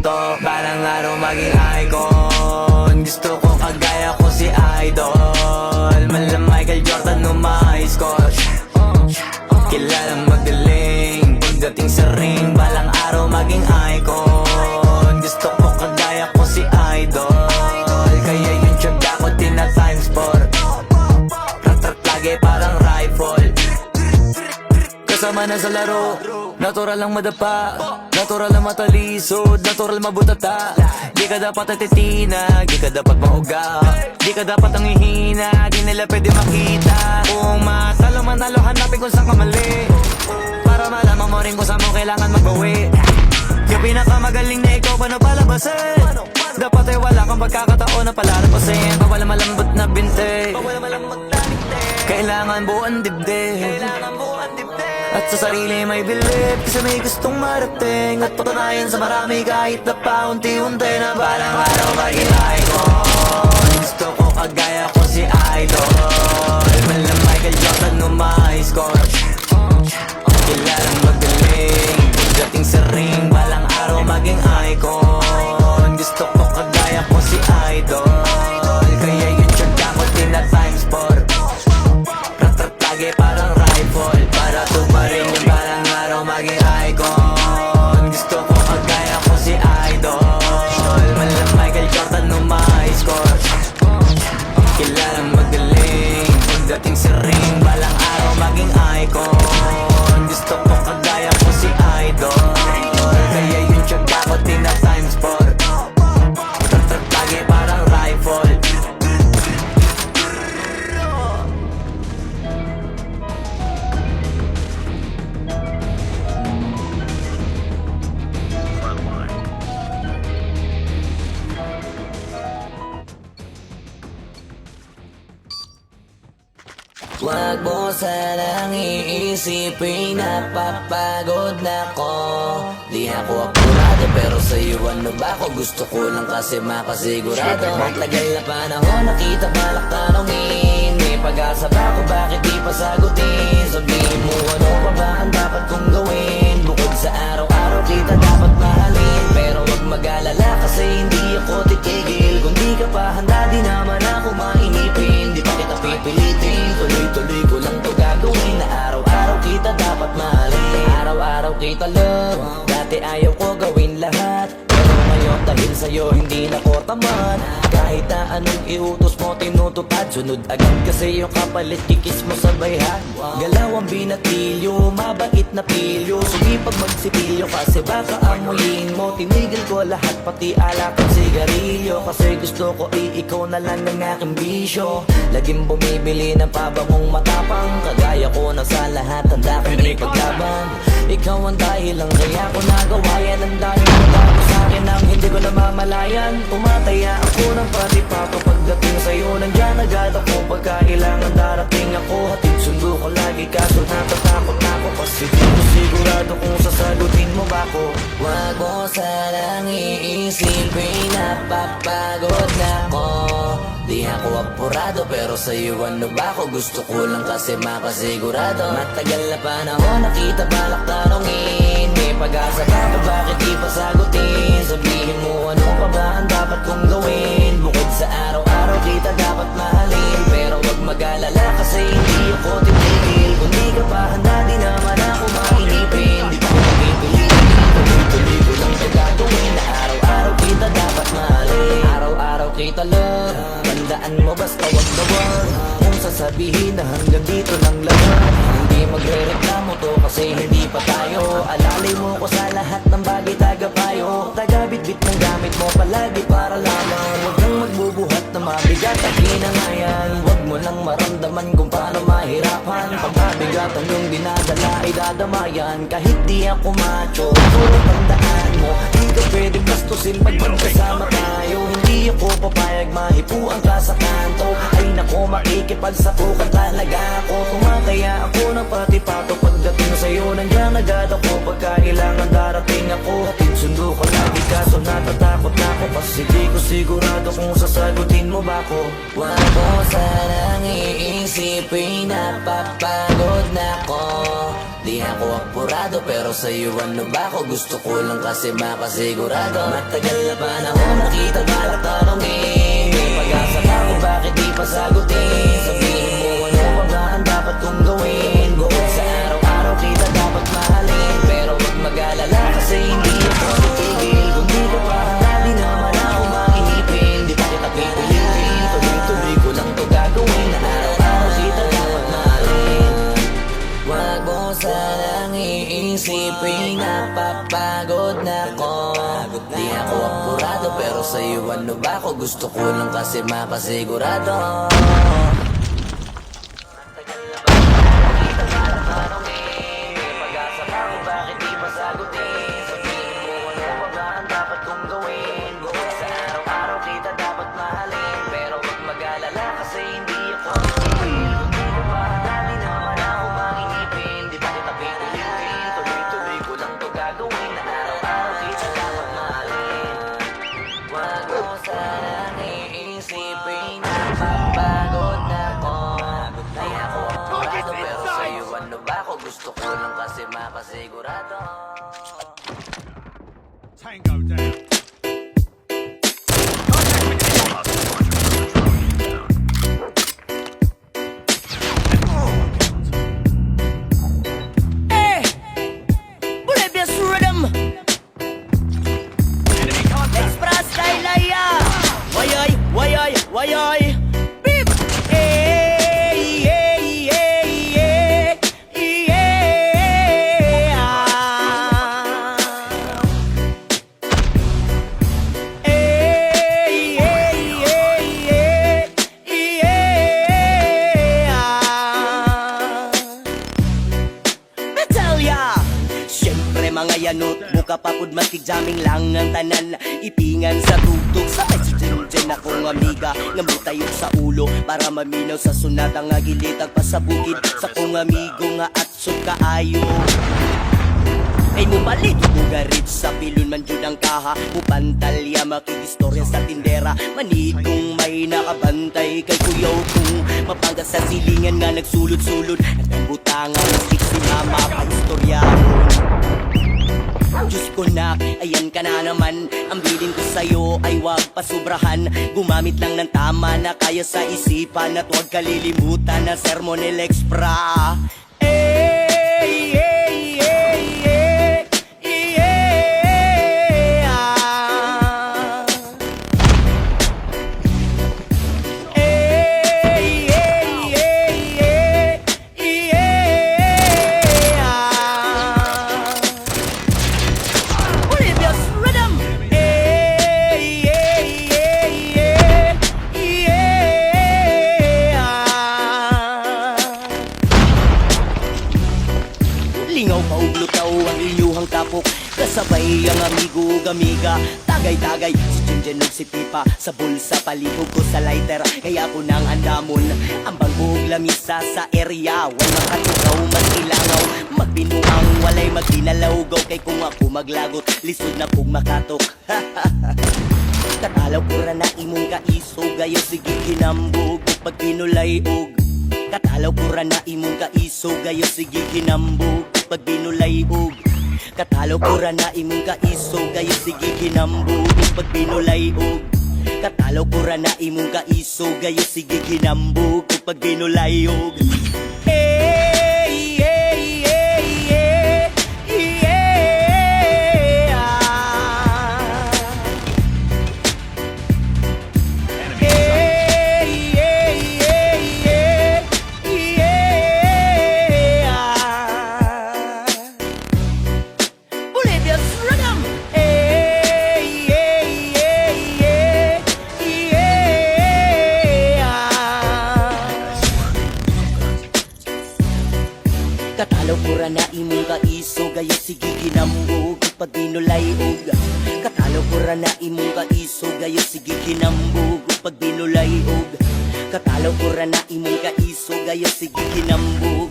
to, balang araw maging icon. Gusto ko kagaya ko si Idol, mala Michael Jordan no high score. Kilalang magaling pagdating sa ring, balang araw maging icon. Gusto ko kagaya ko si Idol, kaya yung tiyaga ko tina times 4. Rat-rat lagi parang rifle. Kasama na sa laro, natural lang madapa, natural lang matalisod, natural mabutata. Di ka dapat atitina, di ka dapat mauga, di ka dapat ang ihina, di nila pwede makita. Kung matalo manalo, hanapin kung saan ka mali, para malaman mo rin kung saan mo kailangan magbawi. Yung pinakamagaling na ikaw, paano palabasin? Dapat ay wala kang pagkakataon na palarapasin. Bawal malambot na binte, kailangan buuan dibdib, at sa sarili may bilib, kasi may gustong marating at patunayan sa marami kahit na paunti-unti na balang araw maging icon. Gusto ko kagaya ko si Idol, mala Michael Jordan no high score. Kilalang magaling pagdating sa ring, balang araw maging icon. Gusto ko kagaya ko si Idol, kaya yung tiyaga ko tina times 4. Rat-rat lagi parang rifle, para tuparin yung balang araw maging icon. Gusto ko kagaya ko si Idol, mala Michael Jordan no high score. Kilalang magaling pagdating sa ring, balang araw maging icon. Gusto ko kagaya ko si Idol, kaya yung tiyaga ko tina times 4. Rat-rat lagi parang rifle. Wag mo sanang iisipin napapagod na ko. Di ako apurado pero sa'yo ano ba ako? Gusto ko lang kasi makasigurado. Matagal na panahon nakita balak tanongin, may pag-asa ba ako, bakit di pa sagutin? Sabihin mo ano pa ba ang dapat kong gawin? Bukod sa araw-araw kita dapat mahalin, pero wag mag-alala kasi hindi ako titigil. Kung di ka pa handa di naman ako mainipin, di pa kita pipilitin. Tuloy-tuloy ko lang to gagawin, na araw-araw kita dapat mahalin. Araw-araw kita love, dati ayaw ko gawin lahat, pero ngayon dahil sa'yo hindi na ko tamad. Kahit na anong iutos mo tinutupad, sunod agad kasi yung kapalit kikis mo sa bayhan. Galaw ang binatilyo, mabait na pilyo, sumipag magsipilyo kasi baka amuyin mo. Tinigil ko lahat pati alak at sigarilyo, kasi gusto ko ikaw na lang ng aking bisyo. Laging bumibili ng pabangong matapang, kagaya ko na sa lahat handa kang ipaglaban. Ikaw ang dahilan kaya ko nagawa yan, ang dahil mo sa akin ang hindi ko namamalayan. Tumataya ako ng pati-pato pagdating sa'yo, nandiyan agad ako pagkailangan darating ako. Hatid sundo ko lagi kaso natatakot ako, kasi di ko sigurado kung sasagutin mo ba ko. Wag mo sanang iisipin napapagod na ko. Di ako apurado pero sa'yo ano ba ako? Gusto ko lang kasi makasigurado. Matagal na panahon nakita balak tanongin, may pag-asa ba ako, bakit di pa sagutin? Sabihin mo ano pa ba ang dapat kong gawin? Bukod sa araw-araw kita dapat mahalin, pero wag mag-alala kasi hindi ako titigil. Kung di ka pa handa di naman ako mainipin, di pa ako pipilitin. Tuloy-tuloy ko lang ito gagawin, na araw-araw kita dapat mahalin. Araw-araw kita love, tandaan mo basta wag na wag kung sasabihin na hanggang dito lang lahat. Hindi magre-reklamo to kasi hindi pa tayo. Alalay mo ko sa lahat ng bagay, tagapayo, tagabit-bit ng gamit mo palagi para lamang. Huwag kang magbubuhat na mabigat at hinangayan. Huwag mo lang maramdaman kung paano mahirapan. Pagkabigatan yung dinadala ay dadamayan. Kahit di ako macho, tulad tandaan mo, di ka pwede bastusin pag magkasama tayo. Hindi ako papayag mahipuan ka sa kanto. Ay nako, makikipagsapukan talaga ako. Tumataya ako ng pati-pato pagdating sa'yo, nandiyan agad ako pagkailangan darating ako. Hatid sundo ko lagi kaso natatakot na ako, kasi di ko sigurado kung sasagutin mo ba ko. Wag mo sanang iisipin napapagod na ko. Di ako apurado pero sa'yo ano ba ako? Gusto ko lang kasi makasigurado. Matagal na panahon nakita balak tanongin, may pag-asa ba kung bakit di pa sagutin? Sabihin mo ano pa ba ang dapat kong gawin? Bukod sa araw-araw kita dapat mahalin, pero wag mag-alala kasi hindi ako titigil. Kung di ka pa handa di naman ako makinipin, di pa kita pipilitin, tuloy-tuloy ko lang to gagawin. Na araw-araw kita dapat mahalin. Wag mo sanang iisipin napapagod na ko. Di ako apurado pero sa'yo ano ba ako? Gusto ko lang kasi makasigurado. Matagal na ba nakita parang tanongin, may pag-asa ba kung bakit di pa sagutin? Sabihin mo ano pa ba ang dapat kong gawin? Bukod sa araw-araw kita dapat mahalin, pero wag mag-alala kasi hindi ako titigil. Kung di ka pa handa di naman ako makinipin, di pa kita pipilitin, tuloy-tuloy ko lang to gagawin. Na araw-araw kita dapat mahalin. Wag mo sanang iisipin napapagod na ko. Di ako apurado pero sa'yo ano ba ako? Gusto ko lang kasi makasigurado. Tango down. Hey, Bolivia's rhythm. Enemy contact. Express Kailaya. Wayoy, wayoy, wayoy. Beep. Hey, hey, hey, hey, hey, ah. Hey, hey, hey, hey, hey, ah. Betelya! Siyempre mga yanot, buka papud maskig-jamming lang ang tanan. Ipingan sa tugtog, sa jen akong amiga. Ngamutayon sa ulo, para maminaw sa sunat. Ang agilitag pa sa bukid, sa kong amigo nga atsog kaayo. Ay mumalit, bugarit sa pilon man jud ang kaha. Mupantalya, makikistorya sa tindera. Manitong may nakabantay kay kuyaw kong mapangga sa silingan nga nagsulod-sulod. At ang butangan, maskik si mama, pahistoryahon. Diyos ko nak, ayan ka na naman. Ang bilin ko sa'yo ay wag pasubrahan. Gumamit lang ng tama na kaya sa isipan. At wag kalilimutan na Sermonel Expra. Hey, hey, hey, hey, hey, ah. Hey, hey, hey, hey, hey, ah. Bolivia's rhythm. Hey, hey, hey, hey, hey, ah. Lingaw pauglutaw ang inyuhang tapok, kasabay ang amigo gamiga. Tagay-tagay si Jinjen ug si Pipa, sa bulsa palihog ko sa lighter. Kaya ko nang andamon ang bangbuhog lamisa sa area. Wal makatugaw magkilangaw, magbinuang walay magkinalawgaw. Kay kung ako maglagot, lisod na kong makatok. Katalaw ko ra na imong kaiso, gayo sige kinambog pag pinulay og. Katalaw ko ra na imong kaiso, gayo sige kinambog pag pinulay og. Katalaw ko ra na imong kaiso, gayo sige kinambog pag pinulay og. Katalaw ko ra na imong kaiso, gayo sige kinambog pag pinulay og. Hey, hey, hey, hey, hey, ah. Hey, hey, hey, hey, hey, ah. Bolivia's rhythm. Hey, hey, hey, hey, hey, ah. Katalaw ko ra na imong kaiso, gayo sige kinambog pag binulay og. Katalaw ko ra na imong kaiso, gayo sige kinambog pag binulay og. Katalaw ko ra na imong kaiso, gayo sige kinambog